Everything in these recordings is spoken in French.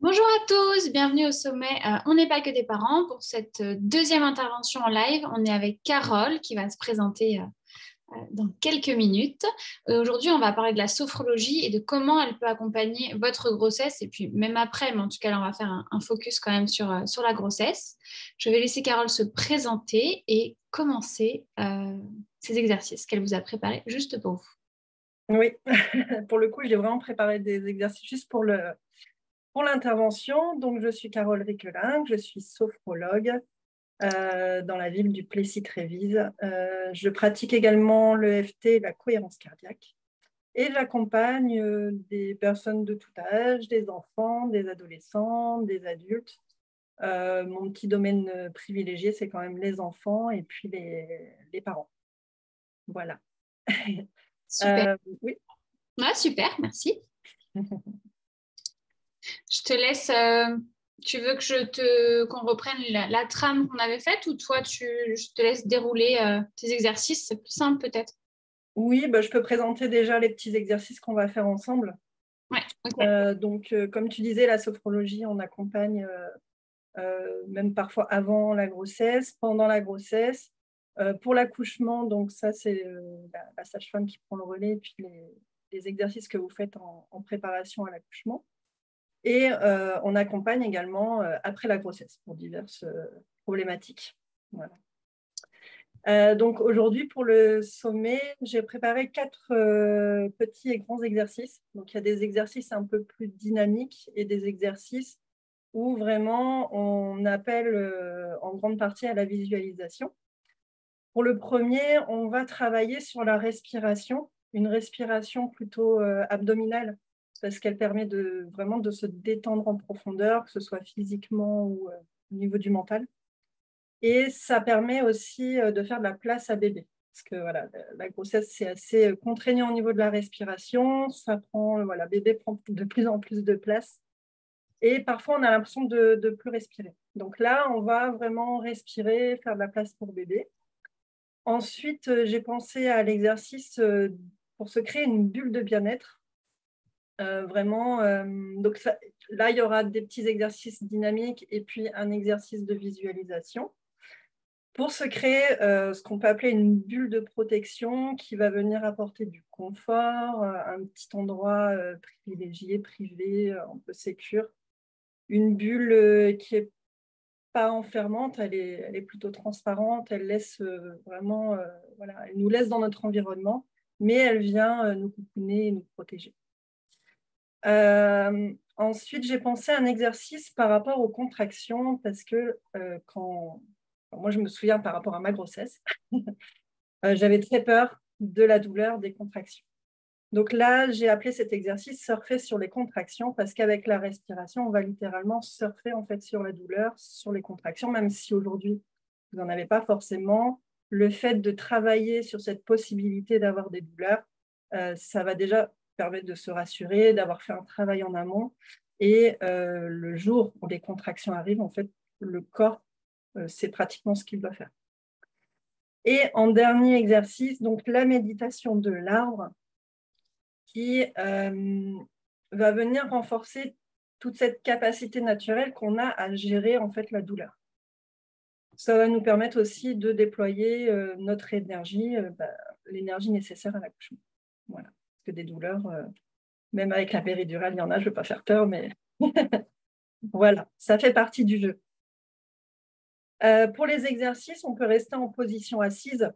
Bonjour à tous, bienvenue au sommet On n'est pas que des parents. Pour cette deuxième intervention en live, on est avec Carole qui va se présenter dans quelques minutes. Aujourd'hui, on va parler de la sophrologie et de comment elle peut accompagner votre grossesse et puis même après, mais en tout cas, là, on va faire un focus quand même sur la grossesse. Je vais laisser Carole se présenter et commencer ces exercices qu'elle vous a préparés juste pour vous. Oui, pour le coup, j'ai vraiment préparé des exercices juste pour l'intervention. Donc, je suis Carole Riquelin, je suis sophrologue dans la ville du Plessis-Trévise. Je pratique également l'EFT et la cohérence cardiaque. Et j'accompagne des personnes de tout âge, des enfants, des adolescents, des adultes. Mon petit domaine privilégié, c'est quand même les enfants et puis les parents. Voilà. Super. Oui. Ouais, super, merci. Je te laisse. Tu veux que qu'on reprenne la trame qu'on avait faite ou toi, je te laisse dérouler tes exercices? C'est plus simple peut-être. Oui, bah, je peux présenter déjà les petits exercices qu'on va faire ensemble. Ouais, ok. Donc, comme tu disais, la sophrologie, on accompagne même parfois avant la grossesse, pendant la grossesse. Pour l'accouchement, donc ça, c'est la sage-femme qui prend le relais, et puis les exercices que vous faites en préparation à l'accouchement. Et on accompagne également après la grossesse pour diverses problématiques. Voilà. Donc aujourd'hui, pour le sommet, j'ai préparé 4 petits et grands exercices. Donc il y a des exercices un peu plus dynamiques et des exercices où vraiment on appelle en grande partie à la visualisation. Pour le premier, on va travailler sur la respiration, une respiration plutôt abdominale, parce qu'elle permet vraiment de se détendre en profondeur, que ce soit physiquement ou au niveau du mental. Et ça permet aussi de faire de la place à bébé. Parce que voilà, la grossesse, c'est assez contraignant au niveau de la respiration. Ça prend, voilà, bébé prend de plus en plus de place. Et parfois, on a l'impression de ne plus respirer. Donc là, on va vraiment respirer, faire de la place pour bébé. Ensuite, j'ai pensé à l'exercice pour se créer une bulle de bien-être. Vraiment, donc là, il y aura des petits exercices dynamiques et puis un exercice de visualisation pour se créer ce qu'on peut appeler une bulle de protection qui va venir apporter du confort, un petit endroit privilégié, privé, un peu sécure. Une bulle qui n'est pas enfermante, elle est plutôt transparente, elle laisse vraiment, voilà, elle nous laisse dans notre environnement, mais elle vient nous coucouner et nous protéger. Ensuite, j'ai pensé à un exercice par rapport aux contractions, parce que moi, je me souviens par rapport à ma grossesse, j'avais très peur de la douleur des contractions. Donc là, j'ai appelé cet exercice surfer sur les contractions parce qu'avec la respiration, on va littéralement surfer en fait sur la douleur, sur les contractions, même si aujourd'hui, vous n'en avez pas forcément. Le fait de travailler sur cette possibilité d'avoir des douleurs, ça va déjà permettre de se rassurer, d'avoir fait un travail en amont. Et le jour où les contractions arrivent, en fait, le corps, c'est pratiquement ce qu'il doit faire. Et en dernier exercice, donc la méditation de l'arbre, qui va venir renforcer toute cette capacité naturelle qu'on a à gérer en fait la douleur. Ça va nous permettre aussi de déployer notre énergie, l'énergie nécessaire à l'accouchement. Voilà. Parce que des douleurs, même avec la péridurale, il y en a, je ne veux pas faire peur, mais voilà, ça fait partie du jeu. Pour les exercices, on peut rester en position assise.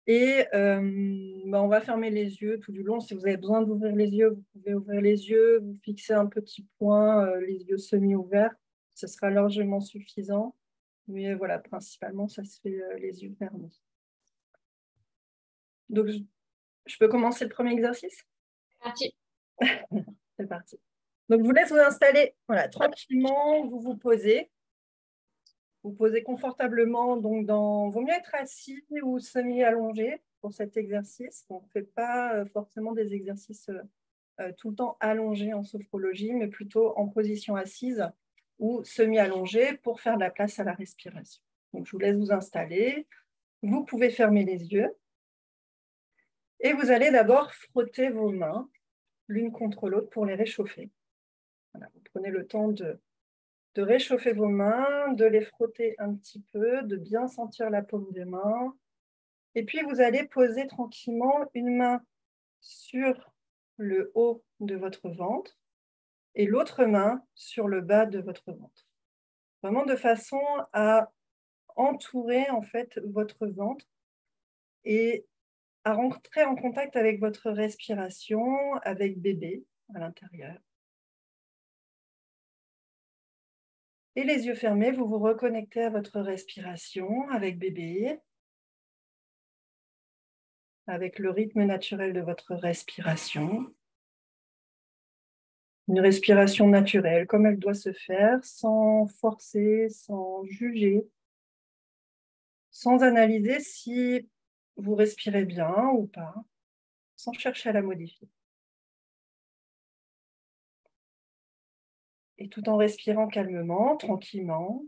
Et on va fermer les yeux tout du long. Si vous avez besoin d'ouvrir les yeux, vous pouvez ouvrir les yeux, vous fixez un petit point, les yeux semi-ouverts. Ce sera largement suffisant. Mais voilà, principalement, ça se fait les yeux fermés. Donc, je peux commencer le premier exercice? Parti. C'est parti. Donc, je vous laisse vous installer voilà, tranquillement. Vous vous posez. Vous posez confortablement. Donc, vaut mieux être assis ou semi-allongé pour cet exercice. On ne fait pas forcément des exercices tout le temps allongés en sophrologie, mais plutôt en position assise ou semi-allongée pour faire de la place à la respiration. Donc, je vous laisse vous installer. Vous pouvez fermer les yeux. Et vous allez d'abord frotter vos mains l'une contre l'autre pour les réchauffer. Voilà, vous prenez le temps de réchauffer vos mains, de les frotter un petit peu, de bien sentir la paume des mains. Et puis, vous allez poser tranquillement une main sur le haut de votre ventre et l'autre main sur le bas de votre ventre. Vraiment de façon à entourer en fait votre ventre et à rentrer en contact avec votre respiration, avec bébé à l'intérieur. Et les yeux fermés, vous vous reconnectez à votre respiration avec bébé, avec le rythme naturel de votre respiration. Une respiration naturelle, comme elle doit se faire, sans forcer, sans juger, sans analyser si vous respirez bien ou pas, sans chercher à la modifier. Et tout en respirant calmement, tranquillement,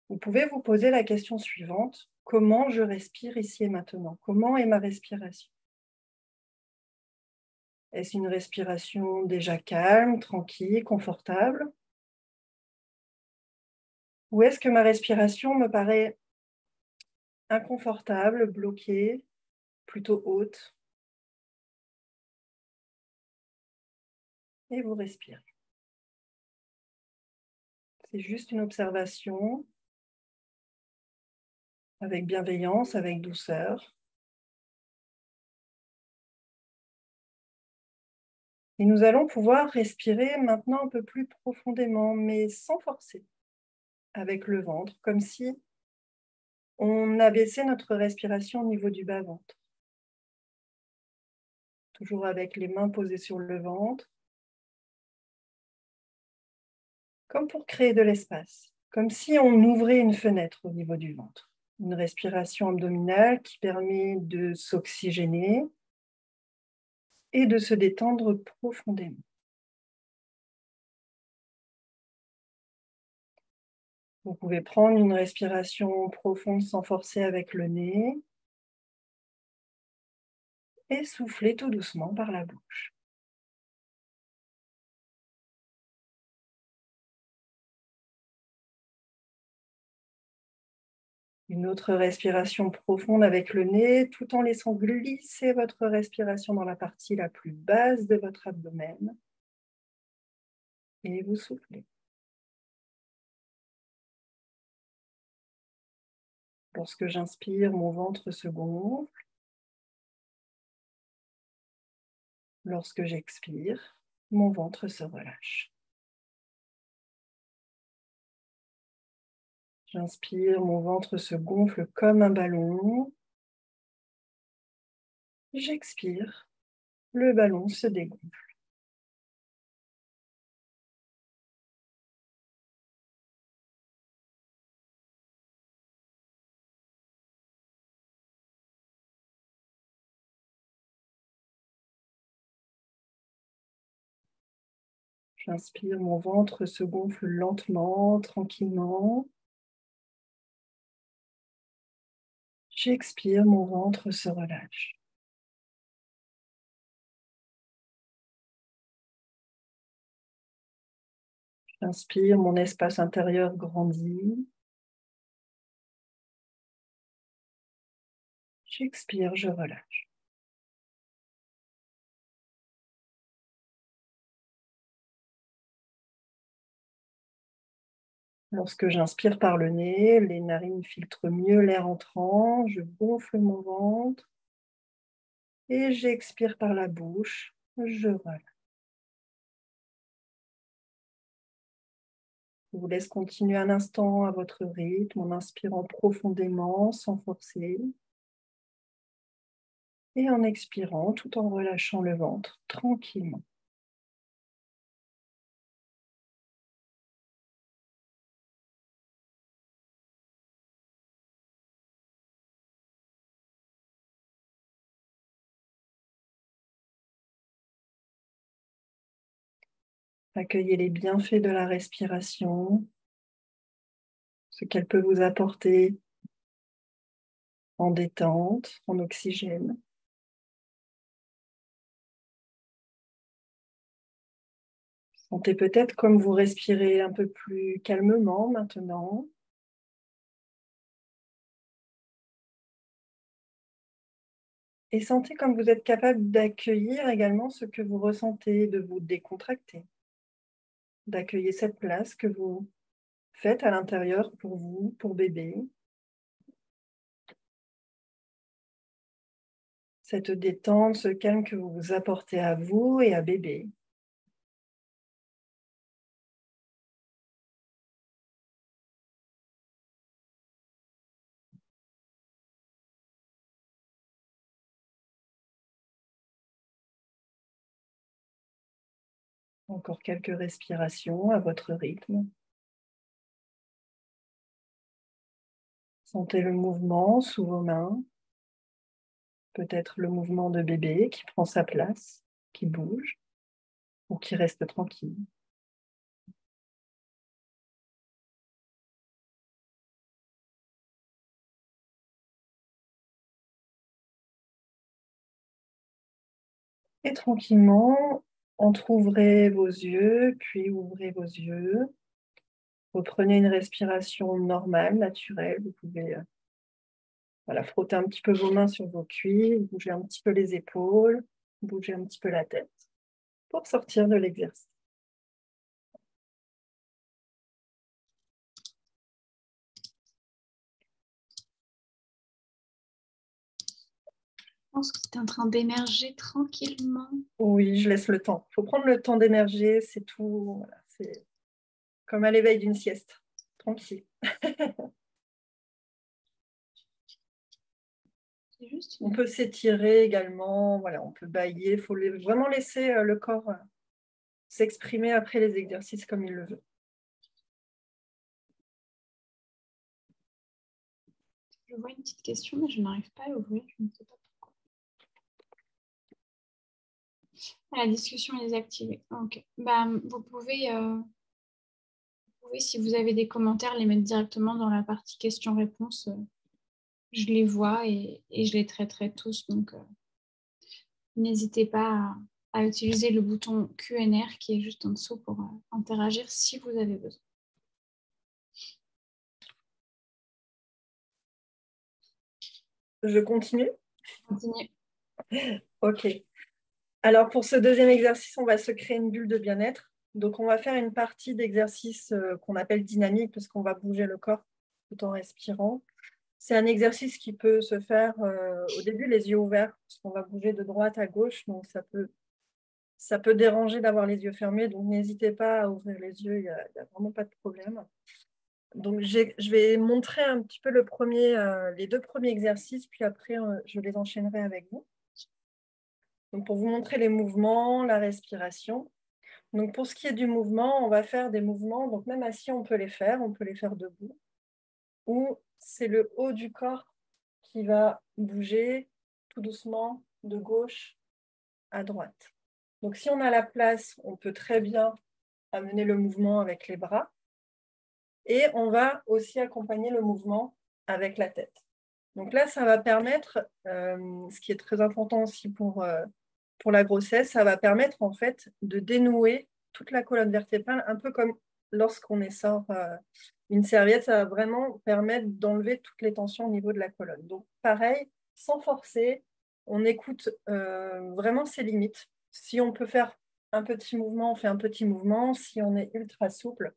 vous pouvez vous poser la question suivante: comment je respire ici et maintenant? Comment est ma respiration? Est-ce une respiration déjà calme, tranquille, confortable? Ou est-ce que ma respiration me paraît inconfortable, bloquée, plutôt haute? Et vous respirez. C'est juste une observation avec bienveillance, avec douceur. Et nous allons pouvoir respirer maintenant un peu plus profondément, mais sans forcer, avec le ventre, comme si on abaissait notre respiration au niveau du bas-ventre. Toujours avec les mains posées sur le ventre, comme pour créer de l'espace, comme si on ouvrait une fenêtre au niveau du ventre. Une respiration abdominale qui permet de s'oxygéner et de se détendre profondément. Vous pouvez prendre une respiration profonde sans forcer avec le nez et souffler tout doucement par la bouche. Une autre respiration profonde avec le nez, tout en laissant glisser votre respiration dans la partie la plus basse de votre abdomen. Et vous soufflez. Lorsque j'inspire, mon ventre se gonfle. Lorsque j'expire, mon ventre se relâche. J'inspire, mon ventre se gonfle comme un ballon. J'expire, le ballon se dégonfle. J'inspire, mon ventre se gonfle lentement, tranquillement. J'expire, mon ventre se relâche. J'inspire, mon espace intérieur grandit. J'expire, je relâche. Lorsque j'inspire par le nez, les narines filtrent mieux l'air entrant. Je gonfle mon ventre. Et j'expire par la bouche. Je relâche. Je vous laisse continuer un instant à votre rythme en inspirant profondément sans forcer et en expirant tout en relâchant le ventre tranquillement. Accueillez les bienfaits de la respiration, ce qu'elle peut vous apporter en détente, en oxygène. Sentez peut-être comme vous respirez un peu plus calmement maintenant. Et sentez comme vous êtes capable d'accueillir également ce que vous ressentez, de vous décontracter, d'accueillir cette place que vous faites à l'intérieur pour vous, pour bébé. Cette détente, ce calme que vous vous apportez à vous et à bébé. Encore quelques respirations à votre rythme. Sentez le mouvement sous vos mains. Peut-être le mouvement de bébé qui prend sa place, qui bouge ou qui reste tranquille. Et tranquillement, entrouvrez vos yeux, puis ouvrez vos yeux. Reprenez une respiration normale, naturelle. Vous pouvez frotter un petit peu vos mains sur vos cuisses, bouger un petit peu les épaules, bouger un petit peu la tête pour sortir de l'exercice. Je pense que c'est en train d'émerger tranquillement. Oui, je laisse le temps. Il faut prendre le temps d'émerger, c'est tout. Voilà, c'est comme à l'éveil d'une sieste. Tranquille. On peut s'étirer également, voilà, on peut bâiller. Il faut vraiment laisser le corps s'exprimer après les exercices comme il le veut. Je vois une petite question, mais je n'arrive pas à l'ouvrir. Je ne sais pas pourquoi. La discussion est désactivée. Ok. Bah, vous pouvez, si vous avez des commentaires, les mettre directement dans la partie questions-réponses. Je les vois et je les traiterai tous. Donc, n'hésitez pas à utiliser le bouton Q&R qui est juste en dessous pour interagir si vous avez besoin. Je continue? Continuez. Ok. Alors, pour ce deuxième exercice, on va se créer une bulle de bien-être. Donc, on va faire une partie d'exercice qu'on appelle dynamique parce qu'on va bouger le corps tout en respirant. C'est un exercice qui peut se faire au début les yeux ouverts parce qu'on va bouger de droite à gauche. Donc, ça peut déranger d'avoir les yeux fermés. Donc, n'hésitez pas à ouvrir les yeux. Il n'y a vraiment pas de problème. Donc, je vais montrer un petit peu les deux premiers exercices, puis après, je les enchaînerai avec vous. Donc, pour vous montrer les mouvements, la respiration. Donc, pour ce qui est du mouvement, on va faire des mouvements. Donc, même assis, on peut les faire debout. Ou c'est le haut du corps qui va bouger tout doucement de gauche à droite. Donc, si on a la place, on peut très bien amener le mouvement avec les bras. Et on va aussi accompagner le mouvement avec la tête. Donc là, ça va permettre, ce qui est très important aussi pour la grossesse, ça va permettre en fait de dénouer toute la colonne vertébrale, un peu comme lorsqu'on essore une serviette, ça va vraiment permettre d'enlever toutes les tensions au niveau de la colonne. Donc pareil, sans forcer, on écoute vraiment ses limites. Si on peut faire un petit mouvement, on fait un petit mouvement. Si on est ultra souple,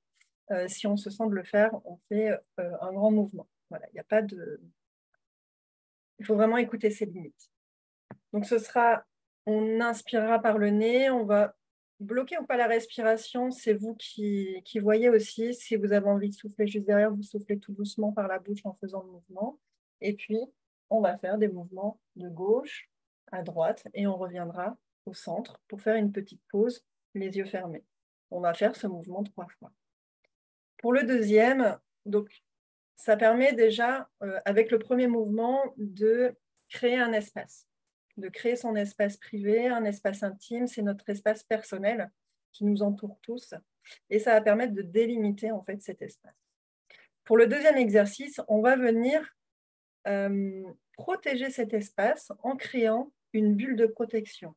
si on se sent de le faire, on fait un grand mouvement. Voilà, il n'y a pas de... Il faut vraiment écouter ses limites. Donc ce sera, on inspirera par le nez, on va bloquer ou pas la respiration, c'est vous qui voyez aussi. Si vous avez envie de souffler juste derrière, vous soufflez tout doucement par la bouche en faisant le mouvement. Et puis, on va faire des mouvements de gauche à droite et on reviendra au centre pour faire une petite pause, les yeux fermés. On va faire ce mouvement 3 fois. Pour le deuxième, donc, ça permet déjà, avec le premier mouvement, de créer un espace, de créer son espace privé, un espace intime, c'est notre espace personnel qui nous entoure tous, et ça va permettre de délimiter en fait cet espace. Pour le deuxième exercice, on va venir protéger cet espace en créant une bulle de protection.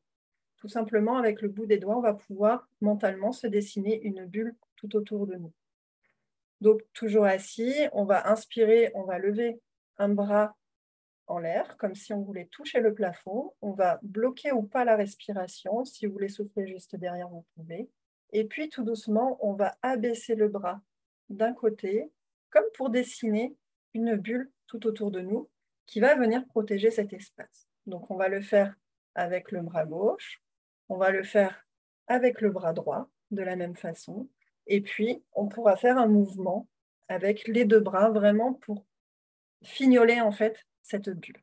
Tout simplement, avec le bout des doigts, on va pouvoir mentalement se dessiner une bulle tout autour de nous. Donc, toujours assis, on va inspirer, on va lever un bras en l'air, comme si on voulait toucher le plafond. On va bloquer ou pas la respiration. Si vous voulez souffler juste derrière, vous pouvez. Et puis, tout doucement, on va abaisser le bras d'un côté, comme pour dessiner une bulle tout autour de nous qui va venir protéger cet espace. Donc, on va le faire avec le bras gauche. On va le faire avec le bras droit, de la même façon. Et puis, on pourra faire un mouvement avec les deux bras, vraiment pour fignoler en fait cette bulle.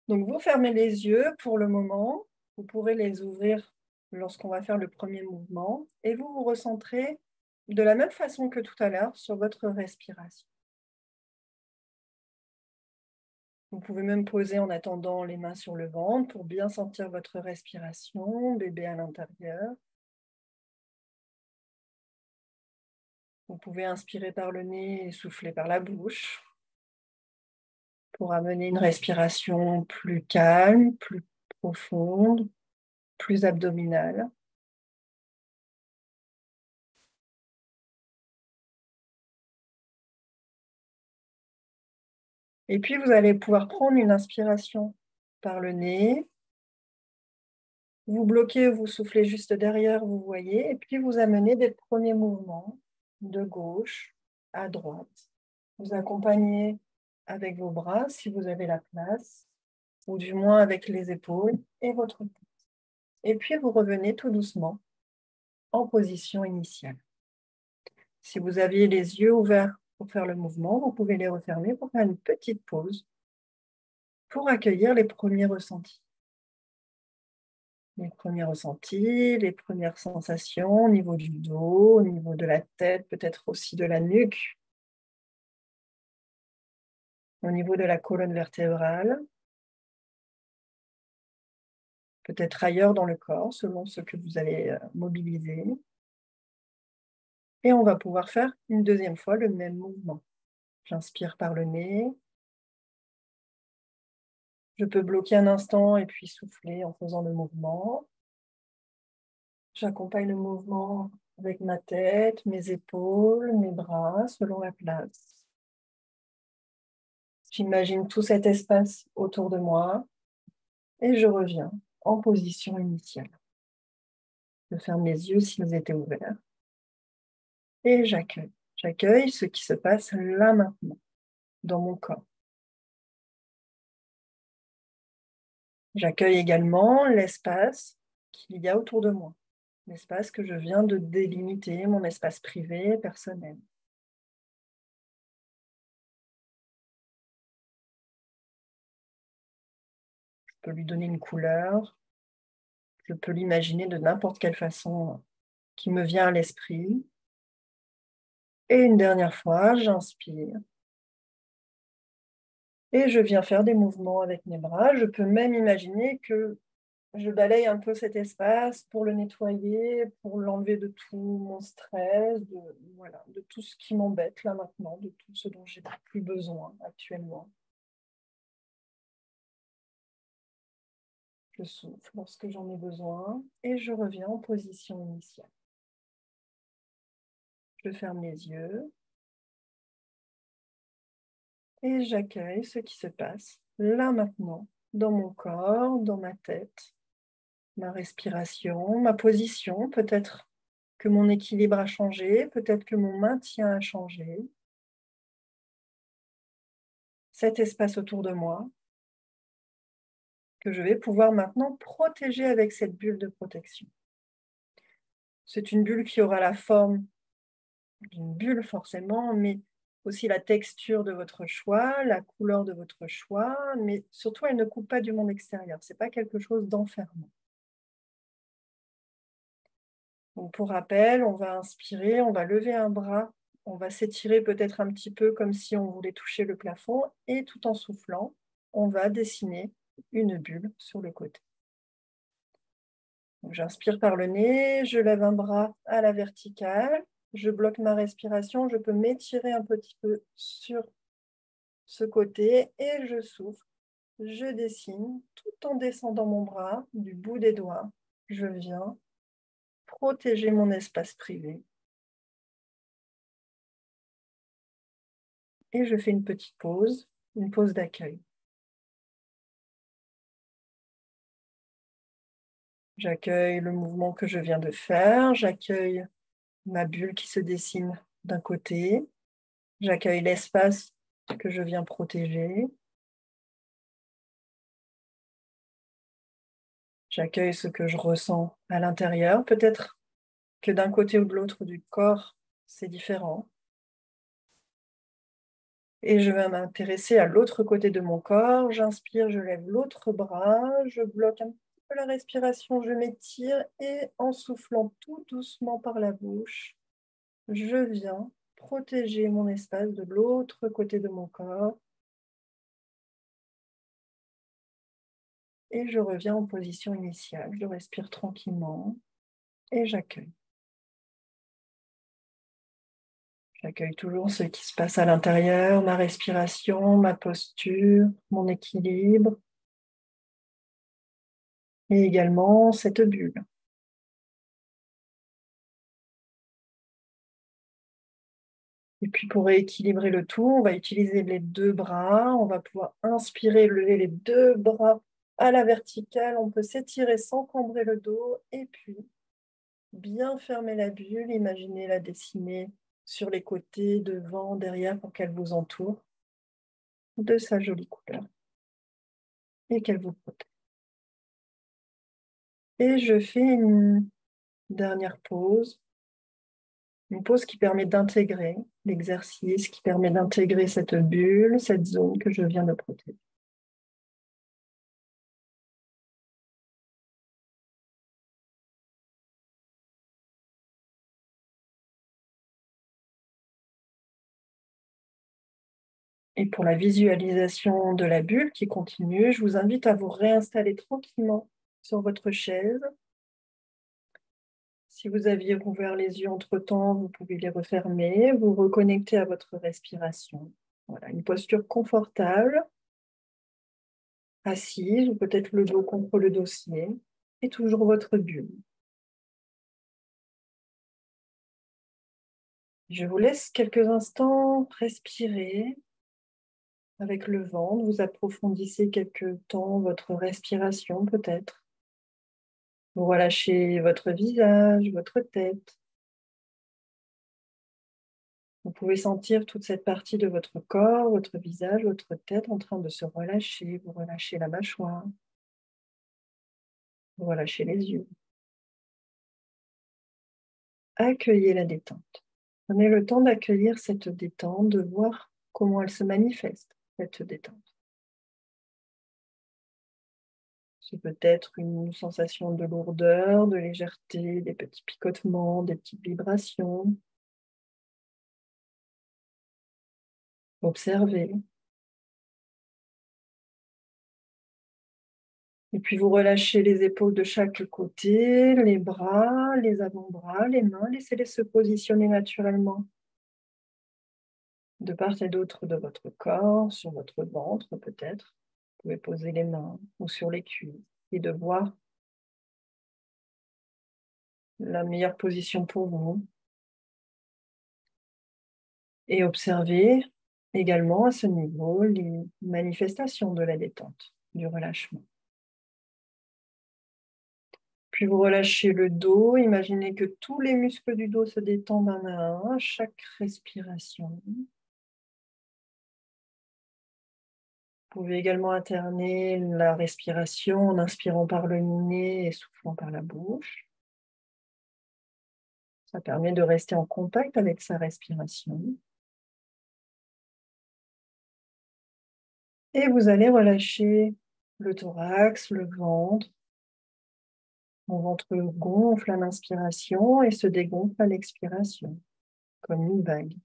Donc, vous fermez les yeux pour le moment. Vous pourrez les ouvrir lorsqu'on va faire le premier mouvement. Et vous vous recentrez de la même façon que tout à l'heure sur votre respiration. Vous pouvez même poser en attendant les mains sur le ventre pour bien sentir votre respiration, bébé à l'intérieur. Vous pouvez inspirer par le nez et souffler par la bouche pour amener une respiration plus calme, plus profonde, plus abdominale. Et puis, vous allez pouvoir prendre une inspiration par le nez. Vous bloquez, vous soufflez juste derrière, vous voyez. Et puis, vous amenez des premiers mouvements de gauche à droite. Vous accompagnez avec vos bras, si vous avez la place, ou du moins avec les épaules et votre tête. Et puis, vous revenez tout doucement en position initiale. Si vous aviez les yeux ouverts pour faire le mouvement, vous pouvez les refermer pour faire une petite pause pour accueillir les premiers ressentis. Les premiers ressentis, les premières sensations au niveau du dos, au niveau de la tête, peut-être aussi de la nuque, au niveau de la colonne vertébrale, peut-être ailleurs dans le corps, selon ce que vous allez mobiliser. Et on va pouvoir faire une deuxième fois le même mouvement. J'inspire par le nez. Je peux bloquer un instant et puis souffler en faisant le mouvement. J'accompagne le mouvement avec ma tête, mes épaules, mes bras, selon la place. J'imagine tout cet espace autour de moi et je reviens en position initiale. Je ferme les yeux s'ils étaient ouverts et j'accueille. J'accueille ce qui se passe là maintenant, dans mon corps. J'accueille également l'espace qu'il y a autour de moi, l'espace que je viens de délimiter, mon espace privé, personnel. Je peux lui donner une couleur, je peux l'imaginer de n'importe quelle façon qui me vient à l'esprit. Et une dernière fois, j'inspire. Et je viens faire des mouvements avec mes bras. Je peux même imaginer que je balaye un peu cet espace pour le nettoyer, pour l'enlever de tout mon stress, de tout ce qui m'embête là maintenant, de tout ce dont j'ai plus besoin actuellement. Je souffle lorsque j'en ai besoin et je reviens en position initiale. Je ferme les yeux et j'accueille ce qui se passe là maintenant, dans mon corps, dans ma tête, ma respiration, ma position. Peut-être que mon équilibre a changé, peut-être que mon maintien a changé. Cet espace autour de moi, que je vais pouvoir maintenant protéger avec cette bulle de protection. C'est une bulle qui aura la forme d'une bulle forcément, mais aussi la texture de votre choix, la couleur de votre choix, mais surtout elle ne coupe pas du monde extérieur. Ce n'est pas quelque chose d'enfermant. Donc pour rappel, on va inspirer, on va lever un bras, on va s'étirer peut-être un petit peu comme si on voulait toucher le plafond, et tout en soufflant, on va dessiner une bulle sur le côté. J'inspire par le nez, je lève un bras à la verticale, je bloque ma respiration, je peux m'étirer un petit peu sur ce côté et je souffle je dessine tout en descendant mon bras du bout des doigts. Je viens protéger mon espace privé. Et je fais une petite pause, une pause d'accueil. J'accueille le mouvement que je viens de faire, j'accueille ma bulle qui se dessine d'un côté, j'accueille l'espace que je viens protéger, j'accueille ce que je ressens à l'intérieur. Peut-être que d'un côté ou de l'autre du corps, c'est différent. Et je vais m'intéresser à l'autre côté de mon corps. J'inspire, je lève l'autre bras, je bloque un petit peu la respiration, je m'étire et en soufflant tout doucement par la bouche, je viens protéger mon espace de l'autre côté de mon corps. Et je reviens en position initiale. Je respire tranquillement et j'accueille. J'accueille toujours ce qui se passe à l'intérieur, ma respiration, ma posture, mon équilibre et également cette bulle. Et puis pour rééquilibrer le tout, on va utiliser les deux bras. On va pouvoir inspirer, lever les deux bras à la verticale. On peut s'étirer sans cambrer le dos et puis bien fermer la bulle. Imaginez la dessiner sur les côtés, devant, derrière pour qu'elle vous entoure de sa jolie couleur et qu'elle vous protège. Et je fais une dernière pause. Une pause qui permet d'intégrer l'exercice, qui permet d'intégrer cette bulle, cette zone que je viens de protéger. Et pour la visualisation de la bulle qui continue, je vous invite à vous réinstaller tranquillement sur votre chaise. Si vous aviez rouvert les yeux entre-temps, vous pouvez les refermer, vous reconnecter à votre respiration. Voilà, une posture confortable, assise ou peut-être le dos contre le dossier et toujours votre bulle. Je vous laisse quelques instants respirer avec le ventre. Vous approfondissez quelques temps votre respiration peut-être. Vous relâchez votre visage, votre tête. Vous pouvez sentir toute cette partie de votre corps, votre visage, votre tête en train de se relâcher. Vous relâchez la mâchoire. Vous relâchez les yeux. Accueillez la détente. Prenez le temps d'accueillir cette détente, de voir comment elle se manifeste, cette détente. C'est peut-être une sensation de lourdeur, de légèreté, des petits picotements, des petites vibrations. Observez. Et puis vous relâchez les épaules de chaque côté, les bras, les avant-bras, les mains. Laissez-les se positionner naturellement de part et d'autre de votre corps, sur votre ventre peut-être. Vous pouvez poser les mains ou sur les cuisses et de voir la meilleure position pour vous. Et observez également à ce niveau les manifestations de la détente, du relâchement. Puis vous relâchez le dos, imaginez que tous les muscles du dos se détendent un à un à chaque respiration. Vous pouvez également alterner la respiration en inspirant par le nez et soufflant par la bouche. Ça permet de rester en contact avec sa respiration. Et vous allez relâcher le thorax, le ventre. Mon ventre gonfle à l'inspiration et se dégonfle à l'expiration, comme une vague.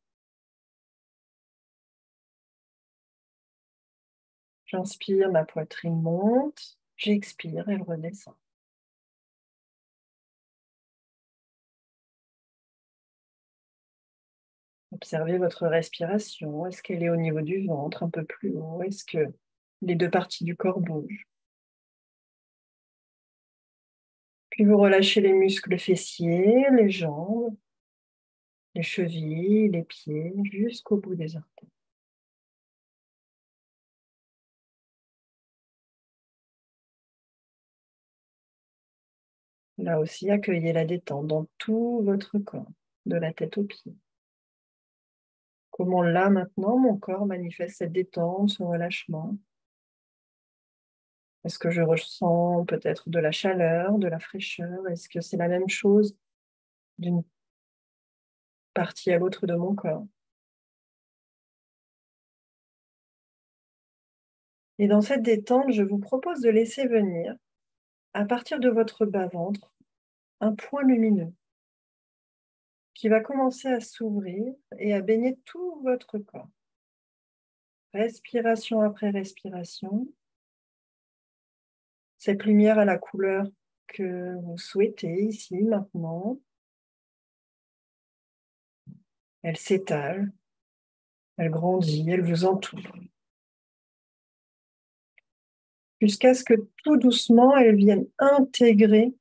J'inspire, ma poitrine monte. J'expire, elle redescend. Observez votre respiration. Est-ce qu'elle est au niveau du ventre, un peu plus haut? Est-ce que Les deux parties du corps bougent. Puis vous relâchez les muscles fessiers, les jambes, les chevilles, les pieds, jusqu'au bout des orteils. Là aussi, accueillez la détente dans tout votre corps, de la tête aux pieds. Comment là, maintenant, mon corps manifeste cette détente, ce relâchement? Est-ce que je ressens peut-être de la chaleur, de la fraîcheur? Est-ce que c'est la même chose d'une partie à l'autre de mon corps? Et dans cette détente, je vous propose de laisser venir, à partir de votre bas-ventre, un point lumineux qui va commencer à s'ouvrir et à baigner tout votre corps. Respiration après respiration. Cette lumière a la couleur que vous souhaitez ici, maintenant. Elle s'étale, elle grandit, elle vous entoure. Jusqu'à ce que tout doucement, elle vienne intégrer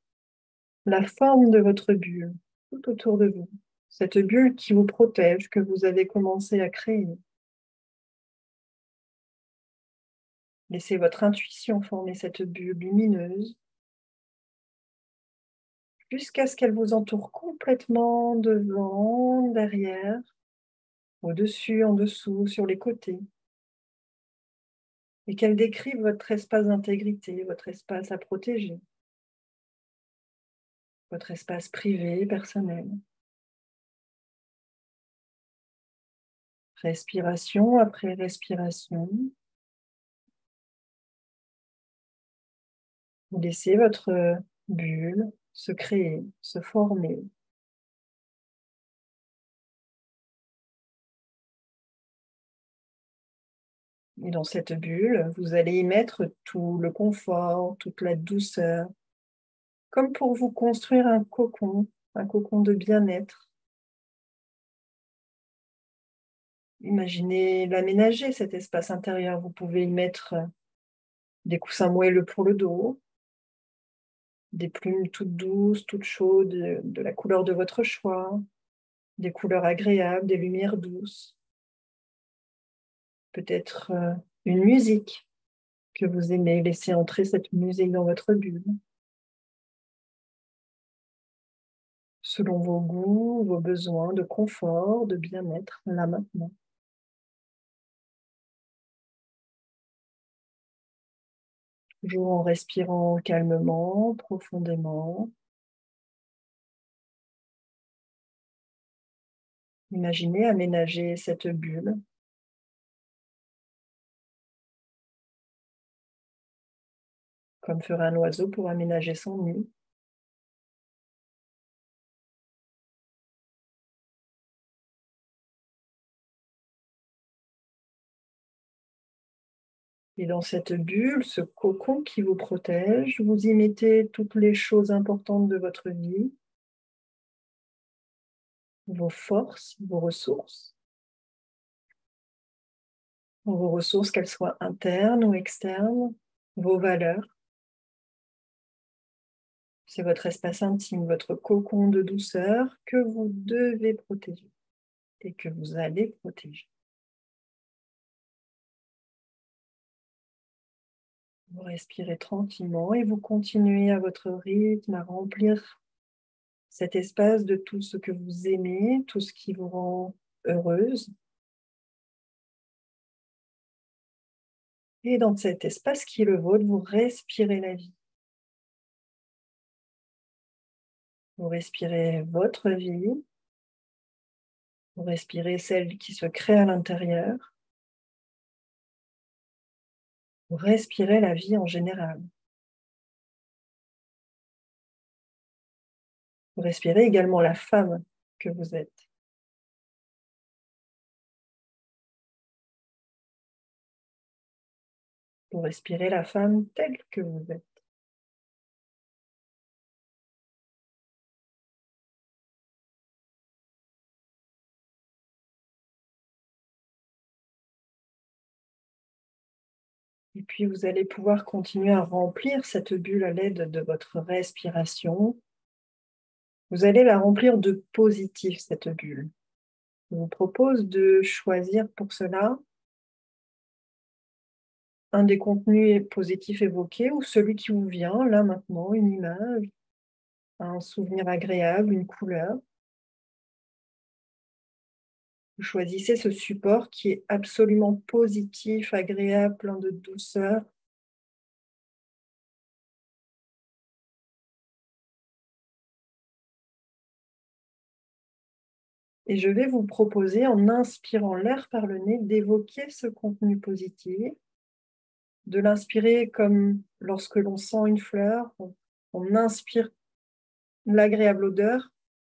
la forme de votre bulle, tout autour de vous. Cette bulle qui vous protège, que vous avez commencé à créer. Laissez votre intuition former cette bulle lumineuse jusqu'à ce qu'elle vous entoure complètement devant, derrière, au-dessus, en dessous, sur les côtés. Et qu'elle décrive votre espace d'intégrité, votre espace à protéger, votre espace privé, personnel. Respiration après respiration. Vous laissez votre bulle se créer, se former. Et dans cette bulle, vous allez y mettre tout le confort, toute la douceur, comme pour vous construire un cocon de bien-être. Imaginez l'aménager, cet espace intérieur. Vous pouvez y mettre des coussins moelleux pour le dos, des plumes toutes douces, toutes chaudes, de la couleur de votre choix, des couleurs agréables, des lumières douces. Peut-être une musique que vous aimez, laissez entrer cette musique dans votre bulle. Selon vos goûts, vos besoins de confort, de bien-être, là maintenant. Toujours en respirant calmement, profondément. Imaginez aménager cette bulle comme ferait un oiseau pour aménager son nid. Et dans cette bulle, ce cocon qui vous protège, vous y mettez toutes les choses importantes de votre vie, vos forces, vos ressources qu'elles soient internes ou externes, vos valeurs. C'est votre espace intime, votre cocon de douceur que vous devez protéger et que vous allez protéger. Vous respirez tranquillement et vous continuez à votre rythme à remplir cet espace de tout ce que vous aimez, tout ce qui vous rend heureuse. Et dans cet espace qui est le vôtre, vous respirez la vie. Vous respirez votre vie. Vous respirez celle qui se crée à l'intérieur. Vous respirez la vie en général. Vous respirez également la femme que vous êtes. Vous respirez la femme telle que vous êtes. Et puis, vous allez pouvoir continuer à remplir cette bulle à l'aide de votre respiration. Vous allez la remplir de positif, cette bulle. Je vous propose de choisir pour cela un des contenus positifs évoqués ou celui qui vous vient, là maintenant, une image, un souvenir agréable, une couleur. Vous choisissez ce support qui est absolument positif, agréable, plein de douceur. Et je vais vous proposer, en inspirant l'air par le nez, d'évoquer ce contenu positif, de l'inspirer comme lorsque l'on sent une fleur, on inspire l'agréable odeur.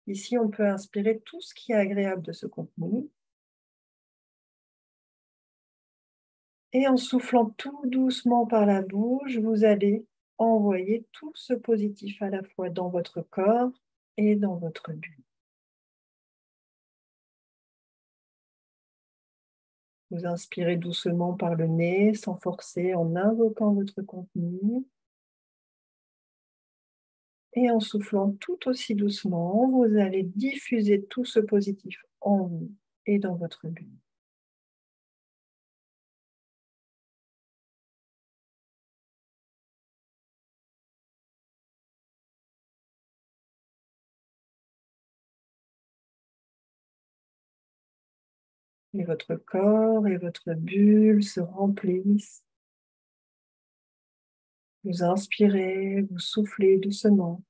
Ici, on peut inspirer tout ce qui est agréable de ce contenu. Et en soufflant tout doucement par la bouche, vous allez envoyer tout ce positif à la fois dans votre corps et dans votre bulle. Vous inspirez doucement par le nez, sans forcer, en invoquant votre contenu. Et en soufflant tout aussi doucement, vous allez diffuser tout ce positif en vous et dans votre bulle. Et votre corps et votre bulle se remplissent. Vous inspirez, vous soufflez doucement.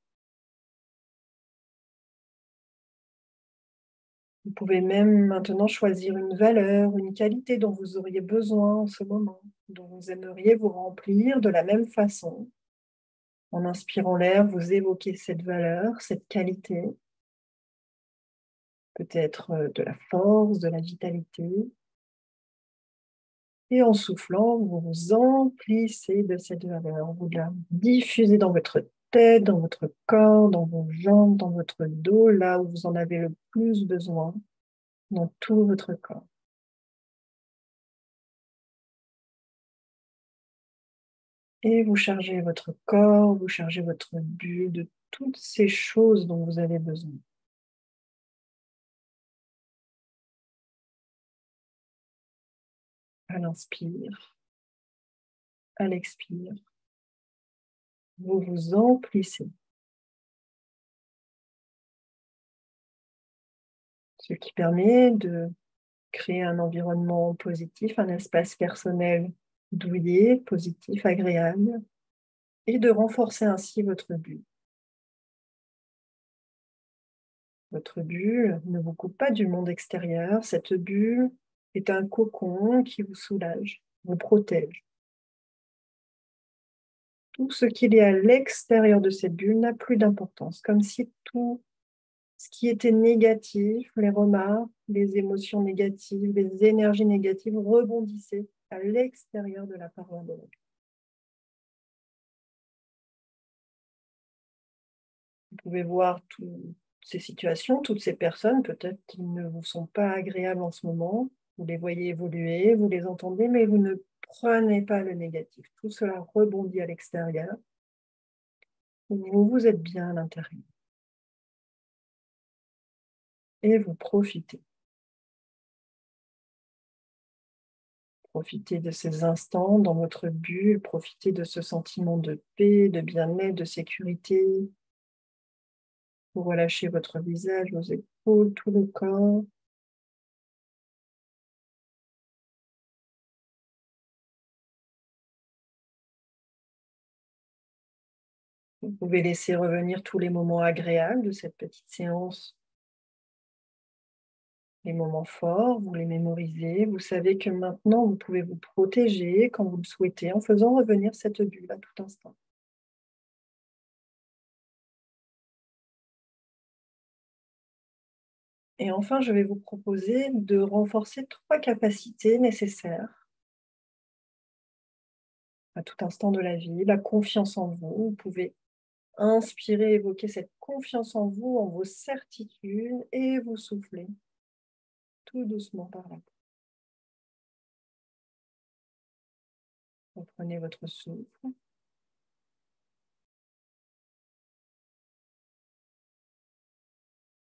Vous pouvez même maintenant choisir une valeur, une qualité dont vous auriez besoin en ce moment, dont vous aimeriez vous remplir de la même façon. En inspirant l'air, vous évoquez cette valeur, cette qualité, peut-être de la force, de la vitalité. Et en soufflant, vous vous emplissez de cette valeur. Vous la diffusez dans votre tête, dans votre corps, dans vos jambes, dans votre dos, là où vous en avez le plus besoin, dans tout votre corps. Et vous chargez votre corps, vous chargez votre bulle de toutes ces choses dont vous avez besoin. À l'inspire, à l'expire, vous vous emplissez. Ce qui permet de créer un environnement positif, un espace personnel douillet, positif, agréable, et de renforcer ainsi votre bulle. Votre bulle ne vous coupe pas du monde extérieur. Cette bulle est un cocon qui vous soulage, vous protège. Tout ce qu'il y a à l'extérieur de cette bulle n'a plus d'importance, comme si tout ce qui était négatif, les remarques, les émotions négatives, les énergies négatives rebondissaient à l'extérieur de la paroi de l'eau. Vous pouvez voir toutes ces situations, toutes ces personnes, peut-être qui ne vous sont pas agréables en ce moment. Vous les voyez évoluer, vous les entendez, mais vous ne prenez pas le négatif. Tout cela rebondit à l'extérieur. Vous êtes bien à l'intérieur. Et vous profitez. Profitez de ces instants dans votre bulle, profitez de ce sentiment de paix, de bien-être, de sécurité. Vous relâchez votre visage, vos épaules, tout le corps. Vous pouvez laisser revenir tous les moments agréables de cette petite séance. Les moments forts, vous les mémorisez. Vous savez que maintenant, vous pouvez vous protéger quand vous le souhaitez en faisant revenir cette bulle à tout instant. Et enfin, je vais vous proposer de renforcer 3 capacités nécessaires à tout instant de la vie. La confiance en vous. Vous pouvez inspirer, évoquer cette confiance en vous, en vos certitudes, et vous soufflez tout doucement par là. Reprenez votre souffle.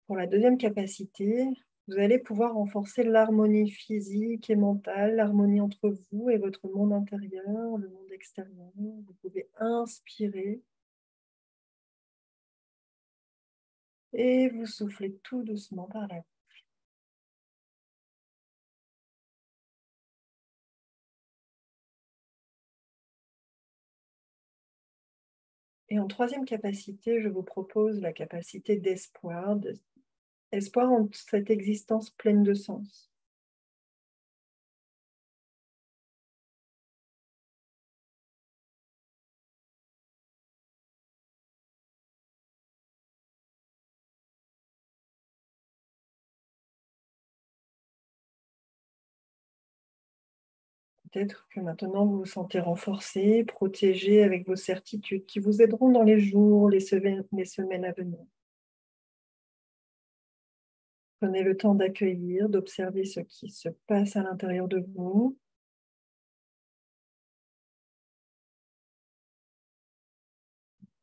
Pour la deuxième capacité, vous allez pouvoir renforcer l'harmonie physique et mentale, l'harmonie entre vous et votre monde intérieur, le monde extérieur. Vous pouvez inspirer et vous soufflez tout doucement par la bouche. Et en troisième capacité, je vous propose la capacité d'espoir, espoir en cette existence pleine de sens. Peut-être que maintenant vous vous sentez renforcé, protégé avec vos certitudes qui vous aideront dans les jours, les semaines à venir. Prenez le temps d'accueillir, d'observer ce qui se passe à l'intérieur de vous.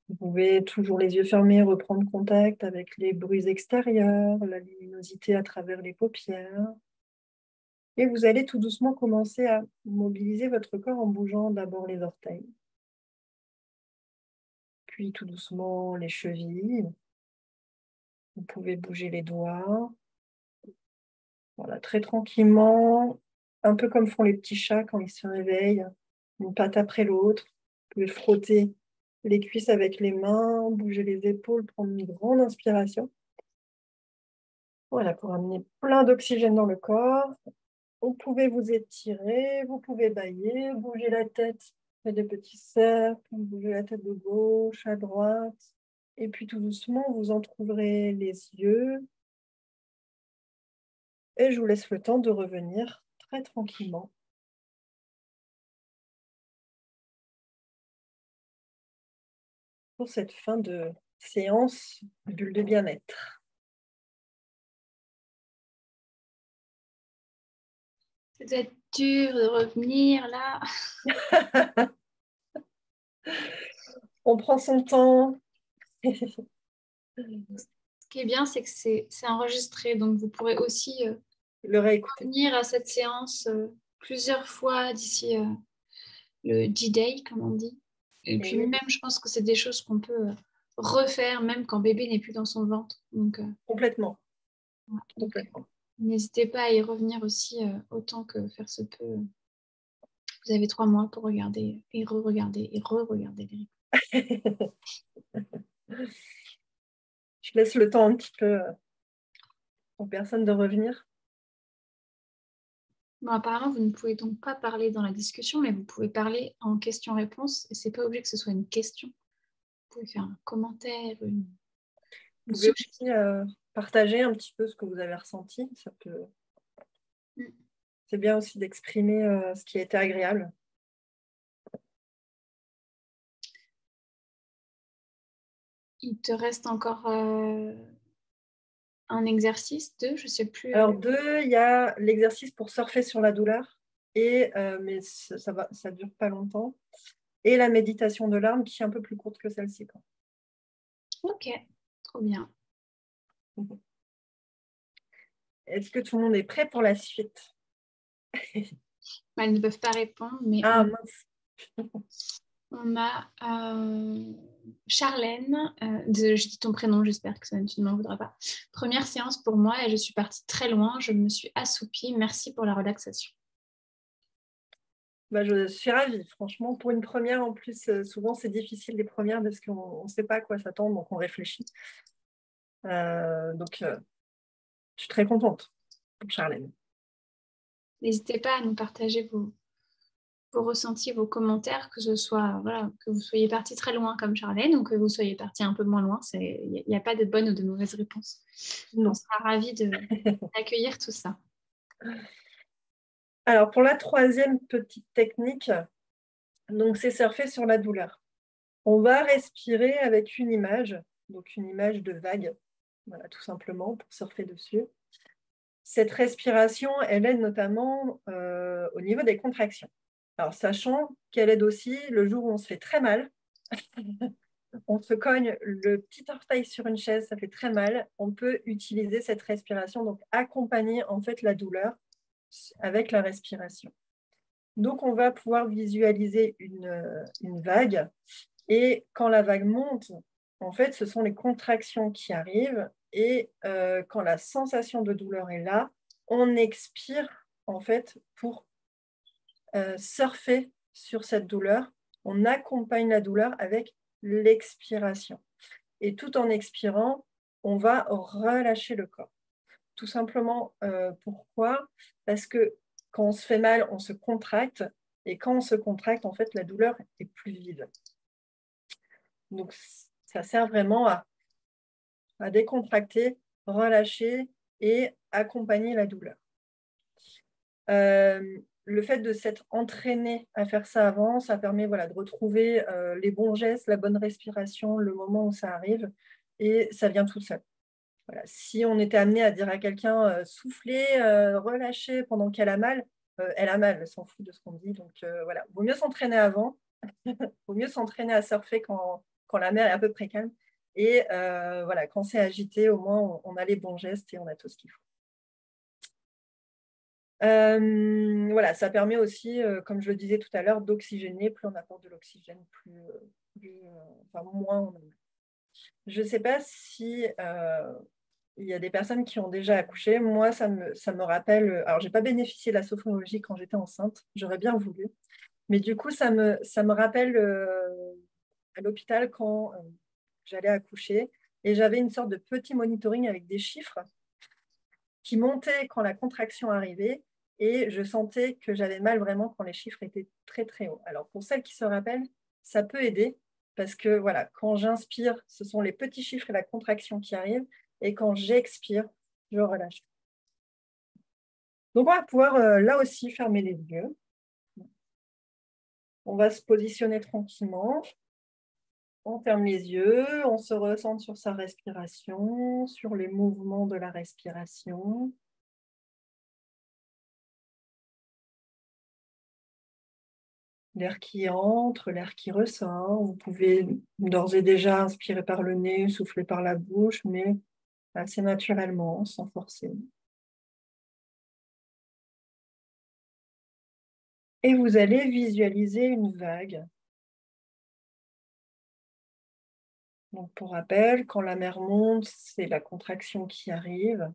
Vous pouvez, toujours les yeux fermés, reprendre contact avec les bruits extérieurs, la luminosité à travers les paupières. Et vous allez tout doucement commencer à mobiliser votre corps en bougeant d'abord les orteils. Puis tout doucement les chevilles. Vous pouvez bouger les doigts. Voilà, très tranquillement, un peu comme font les petits chats quand ils se réveillent, une patte après l'autre. Vous pouvez frotter les cuisses avec les mains, bouger les épaules, prendre une grande inspiration. Voilà, pour amener plein d'oxygène dans le corps. Vous pouvez vous étirer, vous pouvez bâiller, bouger la tête, faire des petits cercles, bouger la tête de gauche à droite. Et puis tout doucement, vous entrouvrez les yeux. Et je vous laisse le temps de revenir très tranquillement pour cette fin de séance bulle de bien-être. Ça doit être dur de revenir là. On prend son temps. Ce qui est bien, c'est que c'est enregistré, donc vous pourrez aussi Le réécouter. revenir à cette séance plusieurs fois d'ici le D-Day, comme on dit. Et puis Et même, je pense que c'est des choses qu'on peut refaire même quand bébé n'est plus dans son ventre. Donc, complètement. voilà. Donc, Complètement. n'hésitez pas à y revenir aussi autant que faire se peut. Vous avez 3 mois pour regarder et re-regarder et re-regarder les replays. Je laisse le temps un petit peu aux personnes de revenir. Bon, apparemment, vous ne pouvez donc pas parler dans la discussion, mais vous pouvez parler en question-réponse. Et c'est pas obligé que ce soit une question. Vous pouvez faire un commentaire, une Vous pouvez suggestion. aussi partager un petit peu ce que vous avez ressenti. Ça peut... Mm. C'est bien aussi d'exprimer ce qui a été agréable. Il te reste encore un exercice, 2, je sais plus. Alors, 2, il y a l'exercice pour surfer sur la douleur, mais ça dure pas longtemps. Et la méditation de larmes qui est un peu plus courte que celle-ci. Ok, trop bien. Est-ce que tout le monde est prêt pour la suite? Elles ne peuvent pas répondre, mais Ah mince. on a Charlène. Désolée, je dis ton prénom, j'espère que tu ne m'en voudras pas. Première séance pour moi et je suis partie très loin. Je me suis assoupie. Merci pour la relaxation. Bah, je suis ravie. Franchement, pour une première, en plus, souvent c'est difficile les premières parce qu'on ne sait pas à quoi s'attendre, donc on réfléchit. Donc, je suis très contente pour Charlène. N'hésitez pas à nous partager vos ressentis, vos commentaires, que ce soit voilà, que vous soyez parti très loin comme Charlène ou que vous soyez parti un peu moins loin. Il n'y a pas de bonnes ou de mauvaises réponses. Non. On sera ravis d'accueillir tout ça. Alors, pour la troisième petite technique, donc c'est surfer sur la douleur. On va respirer avec une image, donc une image de vague, voilà, tout simplement, pour surfer dessus. Cette respiration, elle aide notamment au niveau des contractions. Alors, sachant qu'elle aide aussi le jour où on se fait très mal. On se cogne le petit orteil sur une chaise, ça fait très mal. On peut utiliser cette respiration, donc accompagner en fait la douleur avec la respiration. Donc, on va pouvoir visualiser une vague. Et quand la vague monte, en fait, ce sont les contractions qui arrivent. Et quand la sensation de douleur est là, on expire en fait pour surfer sur cette douleur. On accompagne la douleur avec l'expiration. Et tout en expirant, on va relâcher le corps. Tout simplement, pourquoi? Parce que quand on se fait mal, on se contracte. Et quand on se contracte, en fait, la douleur est plus vive. Donc, ça sert vraiment à décontracter, relâcher et accompagner la douleur. Le fait de s'être entraîné à faire ça avant, ça permet de retrouver les bons gestes, la bonne respiration, le moment où ça arrive, et ça vient tout seul. Voilà. Si on était amené à dire à quelqu'un souffler, relâcher pendant qu'elle a mal, elle a mal, elle s'en fout de ce qu'on dit. Donc voilà, vaut mieux s'entraîner avant, vaut mieux s'entraîner à surfer quand la mer est à peu près calme. Et voilà, quand c'est agité, au moins on a les bons gestes et on a tout ce qu'il faut. Voilà, ça permet aussi, comme je le disais tout à l'heure, d'oxygéner. Plus on apporte de l'oxygène, moins on en a. Je ne sais pas si il y a des personnes qui ont déjà accouché. Moi, ça me rappelle. Alors, je n'ai pas bénéficié de la sophrologie quand j'étais enceinte. J'aurais bien voulu. Mais du coup, ça me rappelle à l'hôpital quand j'allais accoucher. Et j'avais une sorte de petit monitoring avec des chiffres qui montaient quand la contraction arrivait. Et je sentais que j'avais mal vraiment quand les chiffres étaient très, très hauts. Alors, pour celles qui se rappellent, ça peut aider. Parce que voilà, quand j'inspire, ce sont les petits chiffres et la contraction qui arrivent. Et quand j'expire, je relâche. Donc, on va pouvoir là aussi fermer les yeux. On va se positionner tranquillement. On ferme les yeux, on se recentre sur sa respiration, sur les mouvements de la respiration. L'air qui entre, l'air qui ressort. Vous pouvez d'ores et déjà inspirer par le nez, souffler par la bouche, mais assez naturellement, sans forcer. Et vous allez visualiser une vague. Donc, pour rappel, quand la mer monte, c'est la contraction qui arrive.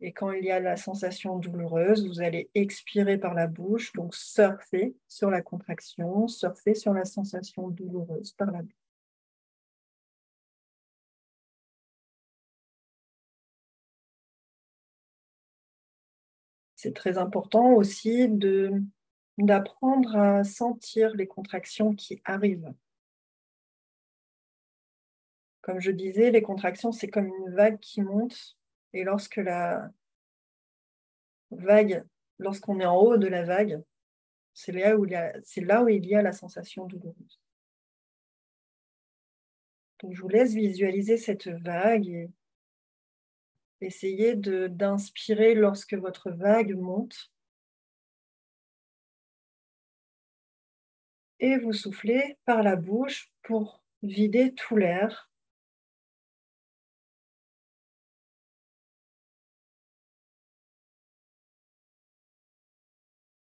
Et quand il y a la sensation douloureuse, vous allez expirer par la bouche, donc surfer sur la contraction, surfer sur la sensation douloureuse par la bouche. C'est très important aussi d'apprendre à sentir les contractions qui arrivent. Comme je disais, les contractions, c'est comme une vague qui monte. Et lorsque la vague, lorsqu'on est en haut de la vague, c'est là où il y a la sensation douloureuse. Donc, je vous laisse visualiser cette vague et essayez d'inspirer lorsque votre vague monte. Et vous soufflez par la bouche pour vider tout l'air.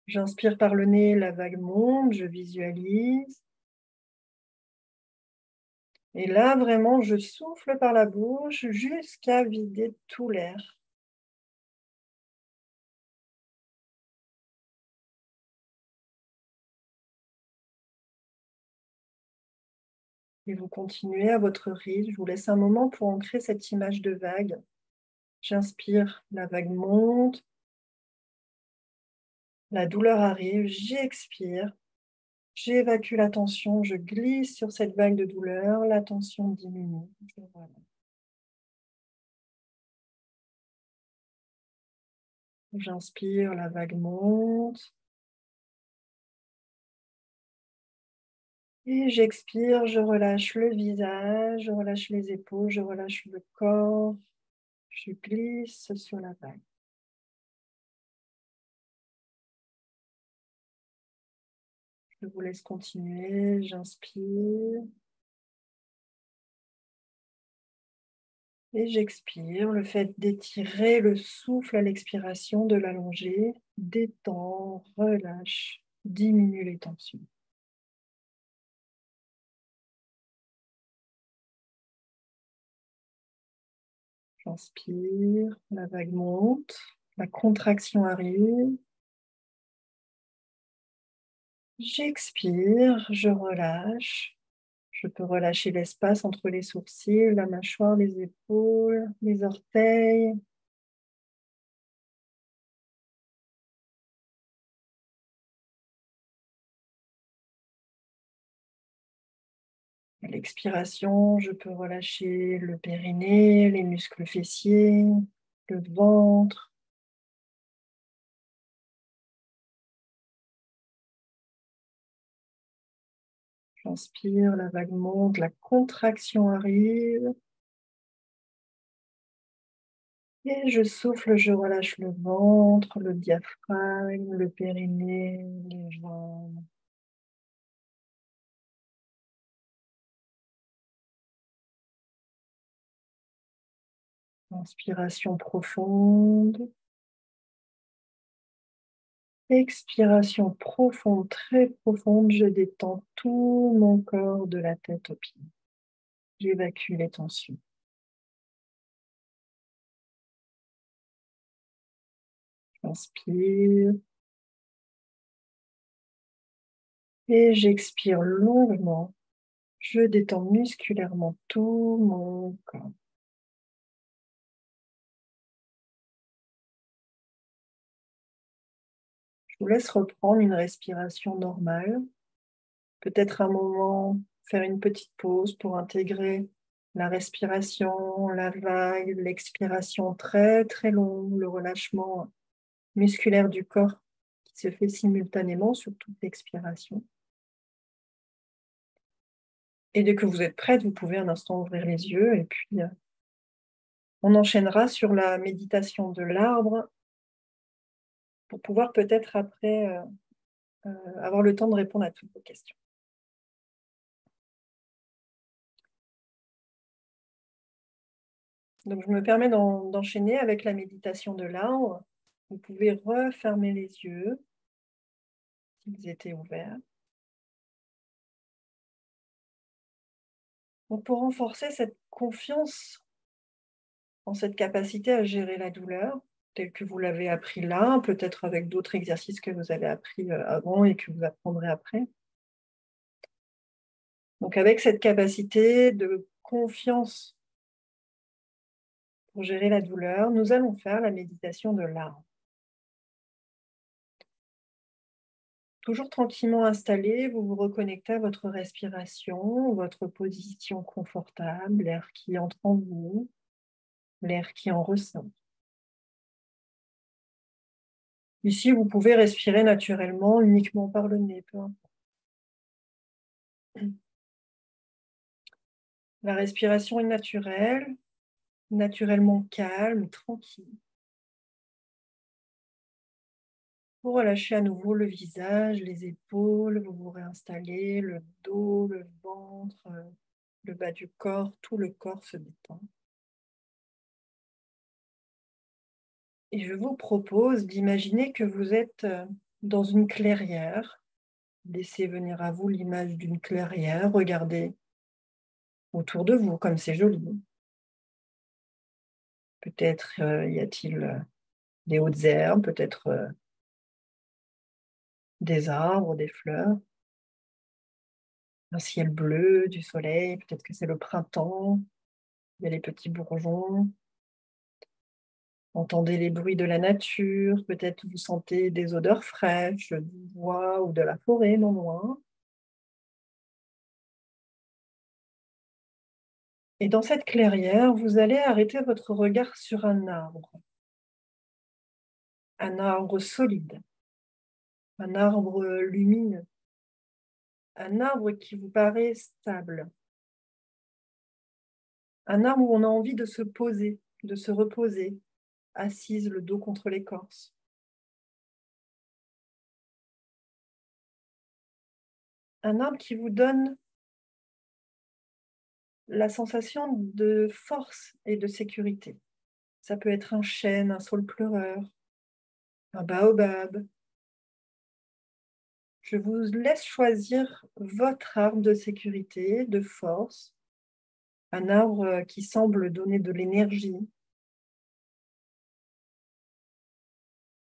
J'inspire par le nez, la vague monte, je visualise. Et là, vraiment, je souffle par la bouche jusqu'à vider tout l'air. Et vous continuez à votre rythme. Je vous laisse un moment pour ancrer cette image de vague. J'inspire, la vague monte. La douleur arrive, j'expire. J'évacue la tension, je glisse sur cette vague de douleur. La tension diminue. Voilà. J'inspire, la vague monte. Et j'expire, je relâche le visage, je relâche les épaules, je relâche le corps. Je glisse sur la vague. Je vous laisse continuer. J'inspire. Et j'expire. Le fait d'étirer le souffle à l'expiration, de l'allonger, détend, relâche, diminue les tensions. J'inspire, la vague monte, la contraction arrive. J'expire, je relâche. Je peux relâcher l'espace entre les sourcils, la mâchoire, les épaules, les orteils. À l'expiration, je peux relâcher le périnée, les muscles fessiers, le ventre. J'inspire, la vague monte, la contraction arrive. Et je souffle, je relâche le ventre, le diaphragme, le périnée, les jambes. Inspiration profonde. Expiration profonde, très profonde. Je détends tout mon corps de la tête aux pieds. J'évacue les tensions. J'inspire. Et j'expire longuement. Je détends musculairement tout mon corps. Je vous laisse reprendre une respiration normale. Peut-être un moment, faire une petite pause pour intégrer la respiration, la vague, l'expiration très très longue, le relâchement musculaire du corps qui se fait simultanément sur toute l'expiration. Et dès que vous êtes prête, vous pouvez un instant ouvrir les yeux et puis on enchaînera sur la méditation de l'arbre pour pouvoir peut-être après avoir le temps de répondre à toutes vos questions. Donc, je me permets d'enchaîner avec la méditation de l'arbre. Vous pouvez refermer les yeux s'ils étaient ouverts. Donc, pour renforcer cette confiance en cette capacité à gérer la douleur, telle que vous l'avez appris là, peut-être avec d'autres exercices que vous avez appris avant et que vous apprendrez après. Donc, avec cette capacité de confiance pour gérer la douleur, nous allons faire la méditation de l'arbre. Toujours tranquillement installé, vous vous reconnectez à votre respiration, votre position confortable, l'air qui entre en vous, l'air qui en ressort. Ici, vous pouvez respirer naturellement, uniquement par le nez, peu importe. La respiration est naturelle, naturellement calme, tranquille. Vous relâchez à nouveau le visage, les épaules, vous vous réinstallez, le dos, le ventre, le bas du corps, tout le corps se détend. Et je vous propose d'imaginer que vous êtes dans une clairière. Laissez venir à vous l'image d'une clairière. Regardez autour de vous comme c'est joli. Peut-être y a-t-il des hautes herbes, peut-être des arbres, des fleurs, un ciel bleu, du soleil. Peut-être que c'est le printemps. Il y a les petits bourgeons. Entendez les bruits de la nature. Peut-être vous sentez des odeurs fraîches du bois ou de la forêt non loin. Et dans cette clairière, vous allez arrêter votre regard sur un arbre solide, un arbre lumineux, un arbre qui vous paraît stable, un arbre où on a envie de se poser, de se reposer, assise le dos contre l'écorce. un arbre qui vous donne la sensation de force et de sécurité. Ça peut être un chêne, un saule pleureur, un baobab. Je vous laisse choisir votre arbre de sécurité, de force, un arbre qui semble donner de l'énergie.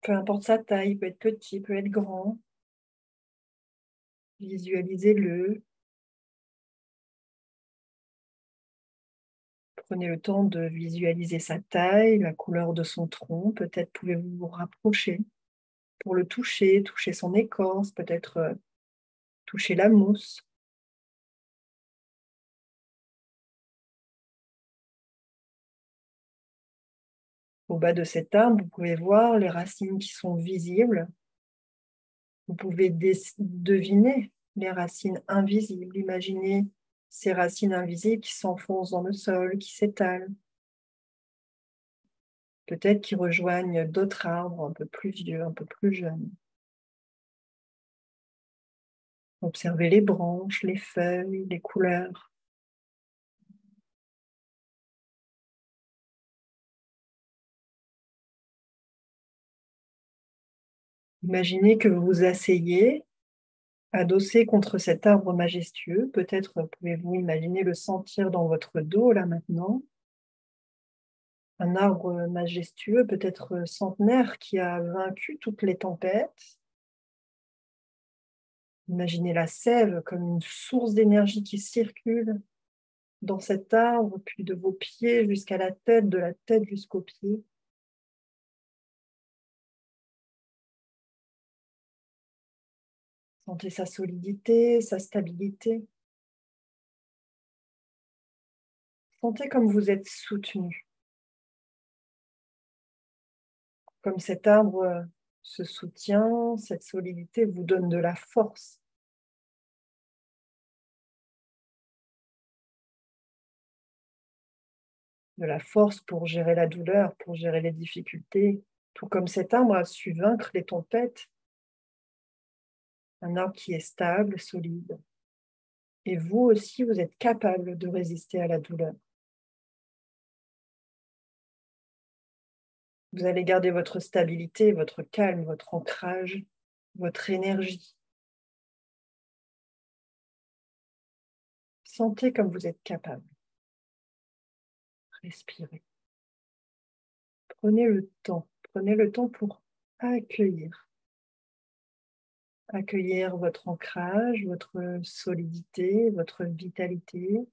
Peu importe sa taille, il peut être petit, il peut être grand. Visualisez-le. Prenez le temps de visualiser sa taille, la couleur de son tronc. Peut-être pouvez-vous vous rapprocher pour le toucher, toucher son écorce, peut-être toucher la mousse. Au bas de cet arbre, vous pouvez voir les racines qui sont visibles. Vous pouvez deviner les racines invisibles. Imaginez ces racines invisibles qui s'enfoncent dans le sol, qui s'étalent. Peut-être qui rejoignent d'autres arbres un peu plus vieux, un peu plus jeunes. Observez les branches, les feuilles, les couleurs. Imaginez que vous vous asseyez, adossé contre cet arbre majestueux. Peut-être pouvez-vous imaginer le sentir dans votre dos, là maintenant. Un arbre majestueux, peut-être centenaire, qui a vaincu toutes les tempêtes. Imaginez la sève comme une source d'énergie qui circule dans cet arbre, puis de vos pieds jusqu'à la tête, de la tête jusqu'aux pieds. Sentez sa solidité, sa stabilité. Sentez comme vous êtes soutenu, comme cet arbre se soutient, cette solidité vous donne de la force. De la force pour gérer la douleur, pour gérer les difficultés, tout comme cet arbre a su vaincre les tempêtes. Un arbre qui est stable, solide. Et vous aussi, vous êtes capable de résister à la douleur. Vous allez garder votre stabilité, votre calme, votre ancrage, votre énergie. Sentez comme vous êtes capable. Respirez. Prenez le temps pour accueillir. Accueillir votre ancrage, votre solidité, votre vitalité.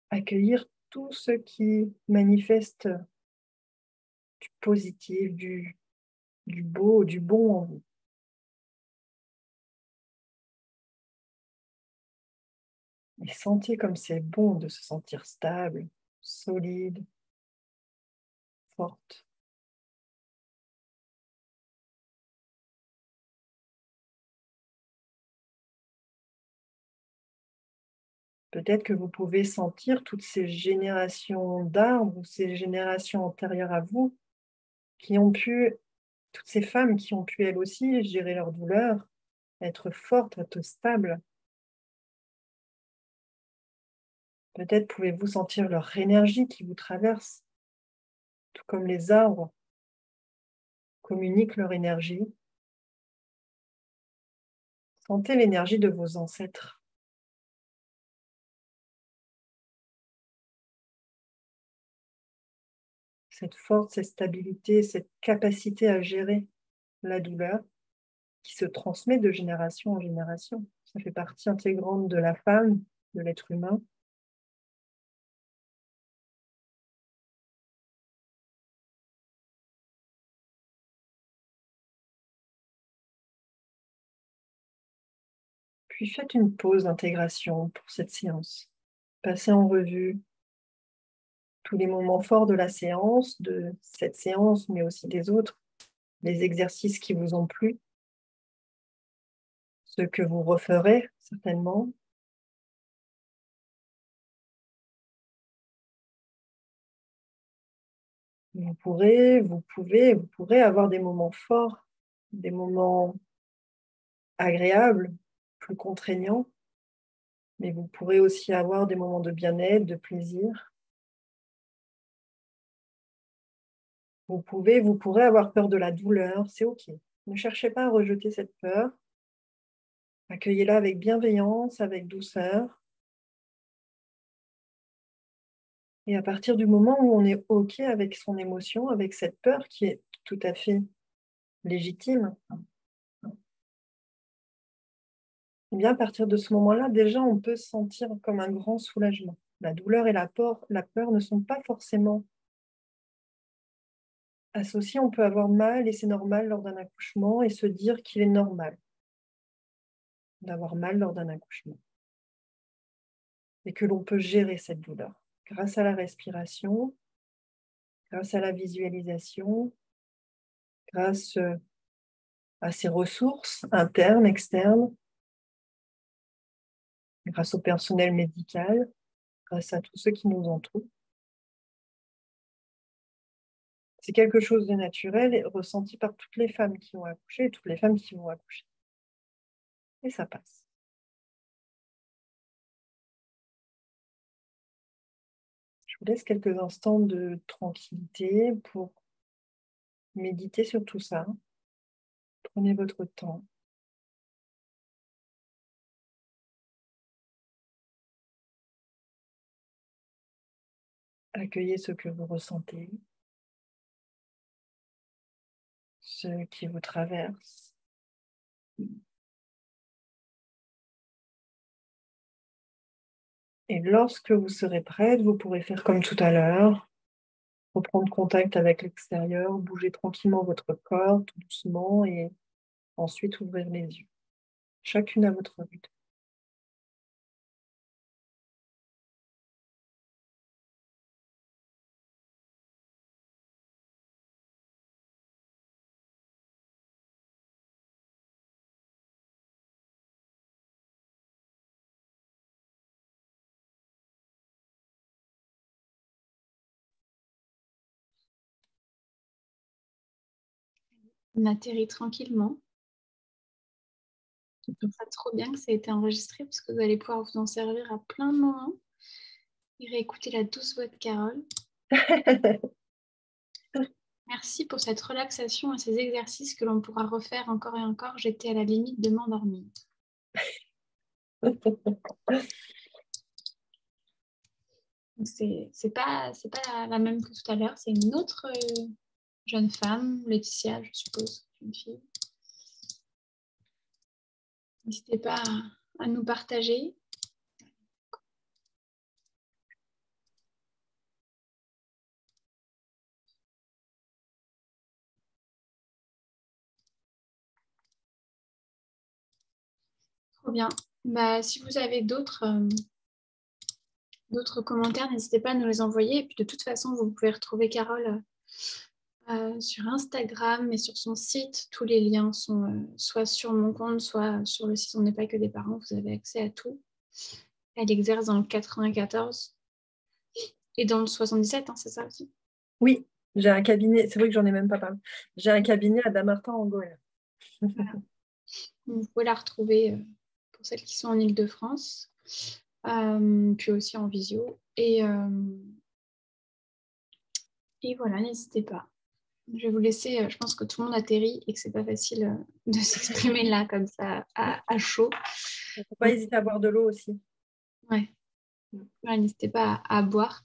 Accueillir tout ce qui manifeste du positif, du beau, du bon en vous. Et sentez comme c'est bon de se sentir stable, solide, forte. Peut-être que vous pouvez sentir toutes ces générations d'arbres ou ces générations antérieures à vous qui ont pu, toutes ces femmes qui ont pu elles aussi gérer leur douleur, être fortes, être stables. Peut-être pouvez-vous sentir leur énergie qui vous traverse, tout comme les arbres communiquent leur énergie. Sentez l'énergie de vos ancêtres. Cette force, cette stabilité, cette capacité à gérer la douleur qui se transmet de génération en génération. Ça fait partie intégrante de la femme, de l'être humain. Puis faites une pause d'intégration pour cette séance. Passez en revue tous les moments forts de la séance, de cette séance, mais aussi des autres, les exercices qui vous ont plu, ceux que vous referez certainement. Vous pourrez avoir des moments forts, des moments agréable, plus contraignant, mais vous pourrez aussi avoir des moments de bien-être, de plaisir. Vous pourrez avoir peur de la douleur, c'est OK. Ne cherchez pas à rejeter cette peur. Accueillez-la avec bienveillance, avec douceur. Et à partir du moment où on est OK avec son émotion, avec cette peur qui est tout à fait légitime, eh bien à partir de ce moment-là, déjà, on peut se sentir comme un grand soulagement. La douleur et la peur ne sont pas forcément associées. On peut avoir mal et c'est normal lors d'un accouchement et se dire qu'il est normal d'avoir mal lors d'un accouchement et que l'on peut gérer cette douleur grâce à la respiration, grâce à la visualisation, grâce à ses ressources internes, externes, grâce au personnel médical, grâce à tous ceux qui nous entourent. C'est quelque chose de naturel et ressenti par toutes les femmes qui ont accouché et toutes les femmes qui vont accoucher. Et ça passe. Je vous laisse quelques instants de tranquillité pour méditer sur tout ça. Prenez votre temps. Accueillez ce que vous ressentez, ce qui vous traverse. Et lorsque vous serez prête, vous pourrez faire comme tout à l'heure, reprendre contact avec l'extérieur, bouger tranquillement votre corps, tout doucement, et ensuite ouvrir les yeux. Chacune à votre rythme. On atterrit tranquillement. Je trouve ça trop bien que ça ait été enregistré parce que vous allez pouvoir vous en servir à plein de moments et réécouter la douce voix de Carole. Merci pour cette relaxation et ces exercices que l'on pourra refaire encore et encore. J'étais à la limite de m'endormir. C'est pas la même que tout à l'heure. C'est une autre jeune femme, Laetitia, je suppose, une fille. N'hésitez pas à nous partager. Trop bien. Bah, si vous avez d'autres commentaires, n'hésitez pas à nous les envoyer. Et puis de toute façon, vous pouvez retrouver Carole sur Instagram et sur son site. Tous les liens sont soit sur mon compte, soit sur le site On n'est pas que des parents. Vous avez accès à tout. Elle exerce dans le 94 et dans le 77, hein, c'est ça aussi? Oui, j'ai un cabinet, c'est vrai que j'en ai même pas parlé. J'ai un cabinet à Damartin, Angola. Voilà. Vous pouvez la retrouver pour celles qui sont en Île-de-France, puis aussi en visio. Et voilà, n'hésitez pas. Je vais vous laisser, je pense que tout le monde atterrit et que c'est pas facile de s'exprimer là comme ça à chaud. Il ne faut pas hésiter à boire de l'eau aussi. Ouais. Ouais, n'hésitez pas à boire.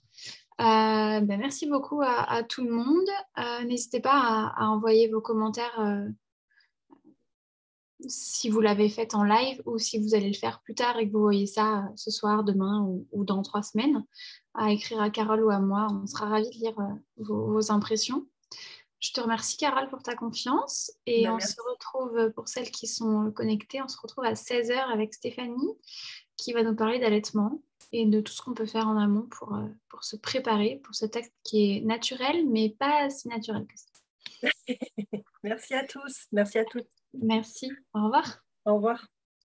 Merci beaucoup à tout le monde. N'hésitez pas à envoyer vos commentaires si vous l'avez fait en live ou si vous allez le faire plus tard et que vous voyez ça ce soir, demain ou dans 3 semaines, à écrire à Carole ou à moi. On sera ravis de lire vos impressions. Je te remercie, Carole, pour ta confiance. Et on Merci. se retrouve, pour celles qui sont connectées, on se retrouve à 16 h avec Stéphanie, qui va nous parler d'allaitement et de tout ce qu'on peut faire en amont pour se préparer pour ce texte qui est naturel, mais pas si naturel que ça. Merci à tous. Merci à toutes. Merci. Au revoir. Au revoir.